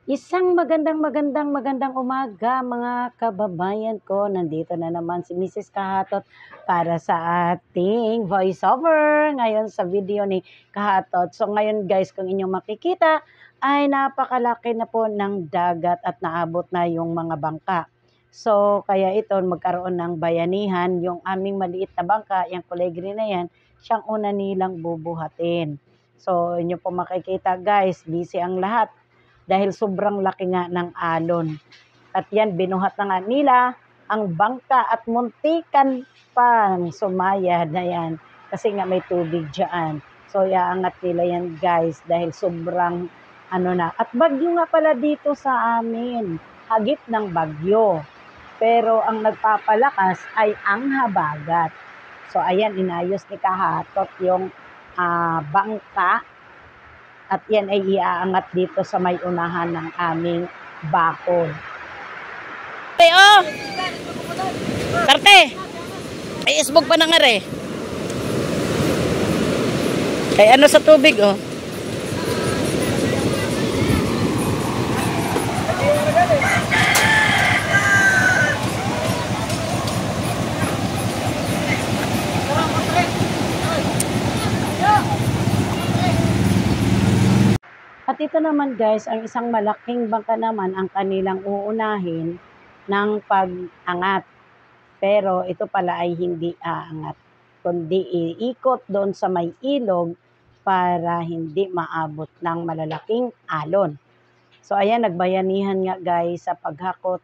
Isang magandang umaga mga kababayan ko. Nandito na naman si Mrs. Kahatot para sa ating voiceover ngayon sa video ni Kahatot. So ngayon guys, kung inyong makikita ay napakalaki na po ng dagat at naabot na yung mga bangka. So kaya ito magkaroon ng bayanihan, yung aming maliit na bangka, yung kulay green na yan, siyang una nilang bubuhatin. So inyo po makikita guys, busy ang lahat dahil sobrang laki nga ng alon. At yan, binuhat na nga nila ang bangka at muntikan pang sumaya na yan. Kasi nga may tubig dyan. So, iaangat nila yan guys dahil sobrang na. At bagyo nga pala dito sa amin. Hagip ng bagyo. Pero ang nagpapalakas ay ang habagat. So, ayan, inayos ni Kahatot yung bangka. At yan ay iaangat dito sa may unahan ng aming bakod. Hey, oh! Tarte! Ay, isbog pa na nga re. Ay, ano sa tubig, oh? At ito naman guys, ang isang malaking bangka naman ang kanilang uunahin ng pag-angat. Pero ito pala ay hindi aangat, kundi iikot doon sa may ilog para hindi maabot ng malalaking alon. So ayan, nagbayanihan nga guys sa paghakot,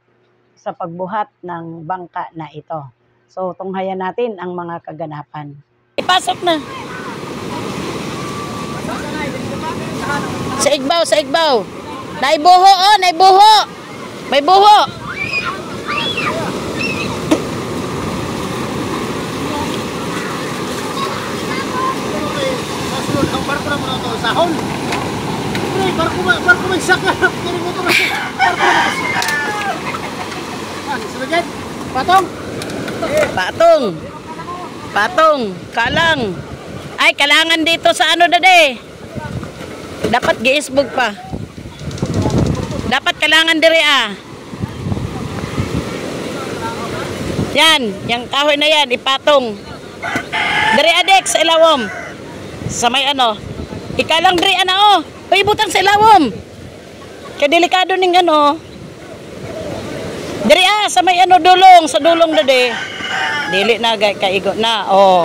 sa pagbuhat ng bangka na ito. So tunghayan natin ang mga kaganapan. Ipasok na. Sa igbaw, sa igbaw. Naibuho, oh, naibuho. May buho. Masunod ang barko na muna ito, sahon. Barko may saka. Kini mo ito na siya. Barko na siya. Sunod Patong. Patong. Patong. Kalang. Ay, kalangan dito sa ano dade. Dapat giisbog pa. Dapat kalangan dire ah. Yan, yung kahoy na yan, ipatong. Dire adek sa ilawom. Sa may ano. Ikalang dire ana oh. Paibutan sa ilawom. Kaya delikado ning ano. Dire ah, sa may ano dulong, sa dulong dade. Dili na kaigo na oh.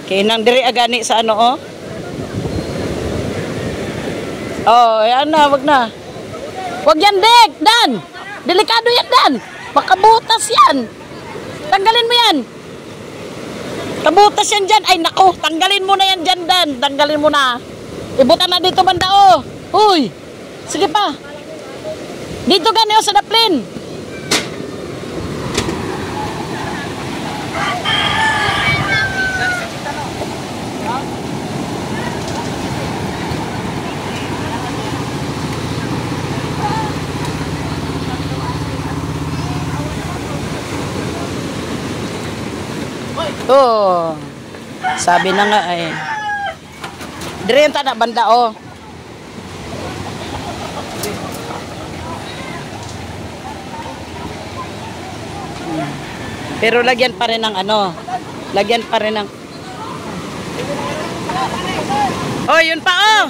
Kinang dire agani sa ano oh. Oh, yan na, wag na. Wag yan, Dek, Dan. Delikado yan, Dan. Makabutas yan. Tanggalin mo yan. Kabutas yan dyan. Ay, naku, tanggalin mo na yan dyan, Dan. Tanggalin mo na. Ibutan na dito, banda, oh. Uy, sige pa. Dito gani, oh, sa daplin. Oh, sabi na nga eh. Dire yung tanak banda oh. Pero lagyan pa rin ng ano. Lagyan pa rin ng. Oh, yun pa oh.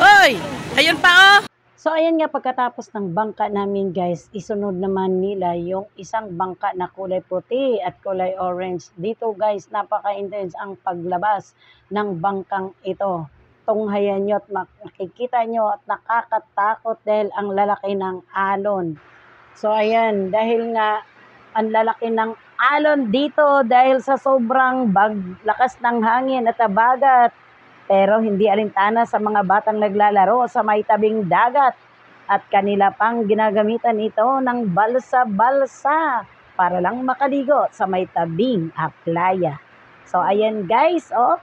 Oy, ayun pa oh. So ayan nga, pagkatapos ng bangka namin guys, isunod naman nila yung isang bangka na kulay puti at kulay orange. Dito guys, napaka-intense ang paglabas ng bangkang ito. Tunghayan nyo at makikita nyo at nakakatakot dahil ang lalaki ng alon. So ayan, dahil nga ang lalaki ng alon dito dahil sa sobrang lakas ng hangin at habagat. Pero hindi alintana sa mga batang naglalaro sa may tabing dagat at kanila pang ginagamitan ito ng balsa-balsa para lang makaligo sa may tabing playa. So ayan guys, oh,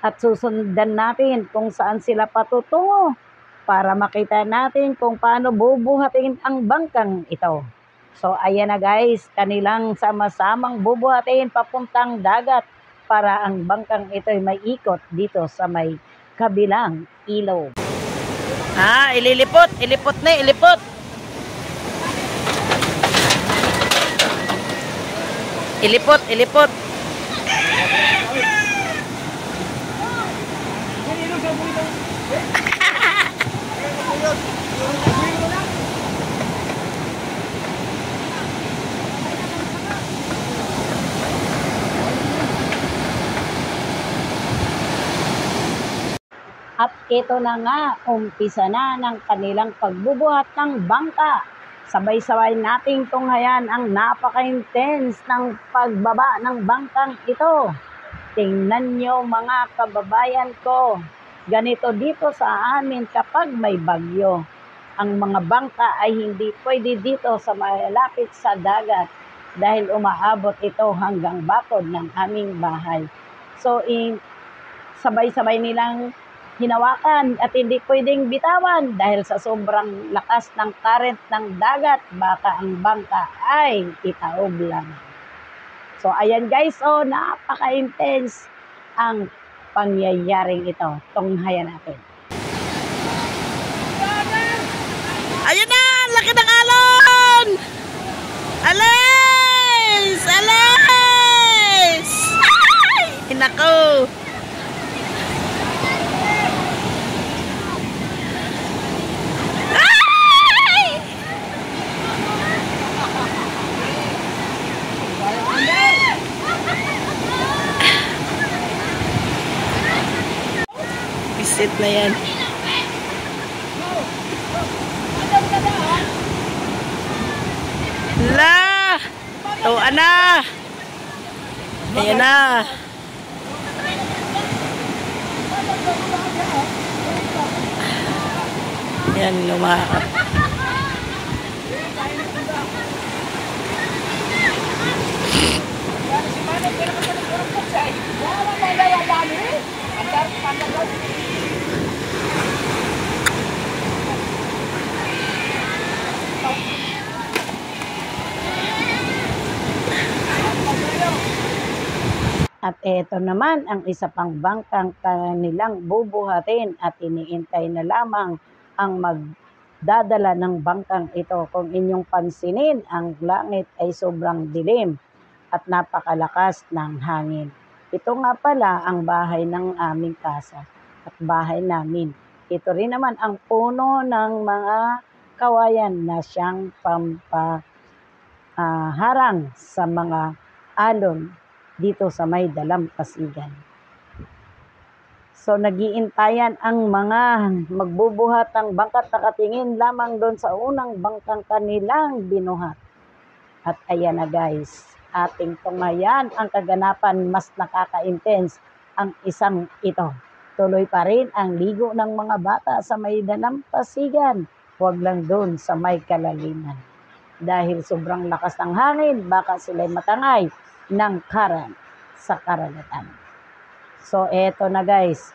at susundan natin kung saan sila patutungo para makita natin kung paano bubuhatin ang bangkang ito. So ayan na guys, kanilang sama-samang bubuhatin papuntang dagat para ang bangkang ito ay may ikot dito sa may kabilang ilog. Ah, ililipot na, ilipot. Ilipot, ilipot. At ito na nga, umpisa na ng kanilang pagbubuhat ng bangka. Sabay-sabay nating tunghayan ang napaka-intense ng pagbaba ng bangkang ito. Tingnan nyo mga kababayan ko, ganito dito sa amin kapag may bagyo. Ang mga bangka ay hindi pwede dito sa malapit sa dagat dahil umaabot ito hanggang bakod ng aming bahay. So, sabay-sabay nilang hinawakan at hindi pwedeng bitawan dahil sa sobrang lakas ng current ng dagat, baka ang bangka ay itaob lang. So ayan guys, napaka-intense ang pangyayaring ito. Tunghayan natin. Ayun na! Laki ng alon! Alis! Alis! Ay! Nako! Visit na yan. La! Tuan na! Ayan na! Ayan, lumakap. At ito naman ang isa pang bangkang kanilang bubuhatin at iniintay na lamang ang magdadala ng bangkang ito. Kung inyong pansinin, ang langit ay sobrang dilim at napakalakas ng hangin. Ito nga pala ang bahay ng aming casa at bahay namin. Ito rin naman ang puno ng mga kawayan na siyang pampaharang sa mga alon dito sa may dalampasigan. So nagiintayan ang mga magbubuhat ng bangkat, nakatingin lamang doon sa unang bangkang kanilang binuhat. At ayan na guys, ating tunghayan ang kaganapan, mas nakaka-intense ang isang ito. Tuloy pa rin ang ligo ng mga bata sa may dalampasigan, huwag lang doon sa may kalaliman. Dahil sobrang lakas ng hangin, baka sila'y matangay ng current sa karagatan. So, eto na guys,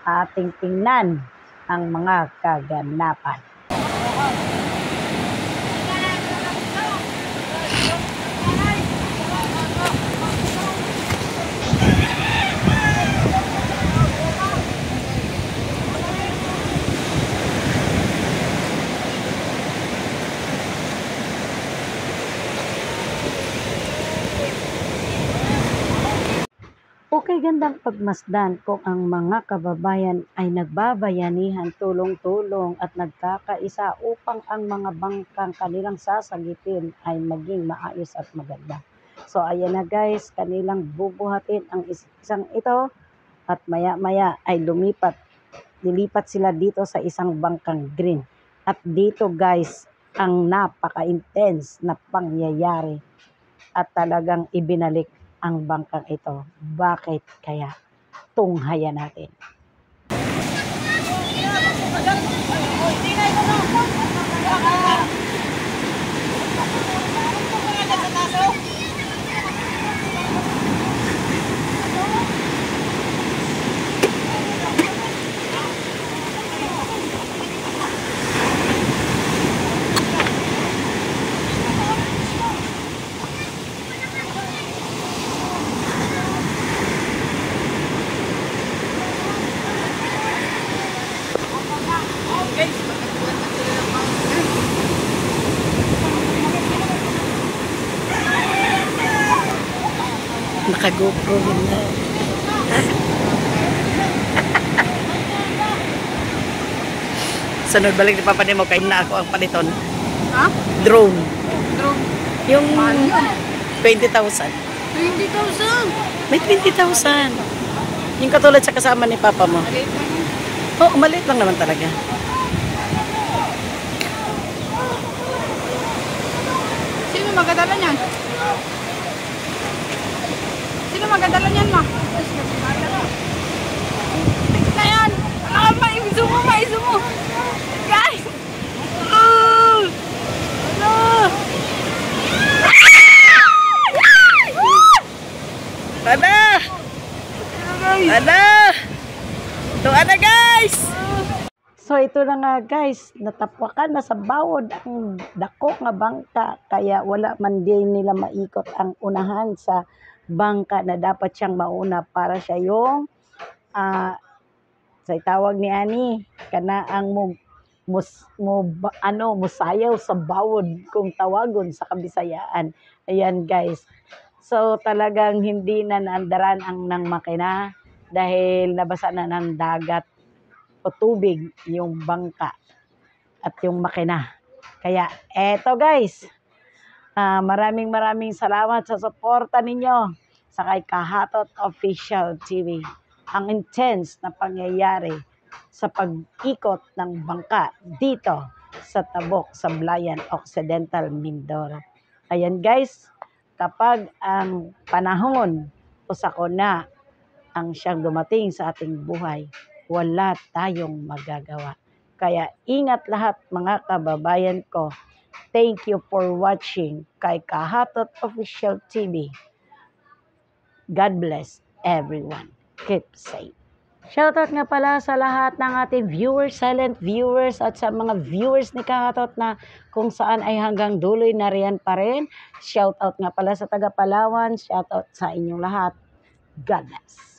ating tingnan ang mga kaganapan. Okay, gandang pagmasdan kung ang mga kababayan ay nagbabayanihan, tulong-tulong at nagkakaisa upang ang mga bangkang kanilang sasagipin ay maging maayos at maganda. So ayan na guys, kanilang bubuhatin ang isang ito at maya-maya ay nilipat sila dito sa isang bangkang green. At dito guys, ang napaka-intense na pangyayari at talagang ibinalik ang bangkang ito. Bakit kaya? Tunghayan natin. Naka-GoPro yun na. Sunod balik ni Papa Nemo, kain na ako ang paliton. Ha? Drone. Drone. Yung Mahal yun. 20,000. 20,000. May 20,000. Yung katulad sa kasama ni Papa mo. Maliit lang yun. Oo, maliit lang naman talaga. Sino magdadala niyan? Sino magdadala niyan, ma? Na yan! Maiso mo! Guys! Ano? Ana! Ana! Tuwa na guys! So ito na nga guys, natapwakan na sa bawod ang dako nga bangka, kaya wala man din nila maikot ang unahan sa bangka na dapat siyang mauna para siya yung sa tawag ni Ani kana ang musayaw sa bawod kung tawagon sa Kabisayaan. Ayan guys. So talagang hindi na naandaran ang ng makina dahil nabasa na ng dagat o tubig yung bangka at yung makina. Kaya eto guys, maraming salamat sa suporta ninyo sa kay Kahatot Official TV. Ang intense na pangyayari sa pag-ikot ng bangka dito sa Tabok, sa Sablayan Occidental, Mindoro. Ayan guys, kapag ang panahon o sakuna ang siyang dumating sa ating buhay, wala tayong magagawa. Kaya ingat lahat mga kababayan ko. Thank you for watching kay Kahatot Official TV. God bless everyone. Keep safe. Shoutout nga pala sa lahat ng ating viewers, silent viewers at sa mga viewers ni Kahatot na kung saan ay hanggang duloy na riyan pa rin. Shoutout nga pala sa taga Palawan. Shoutout sa inyong lahat. God bless.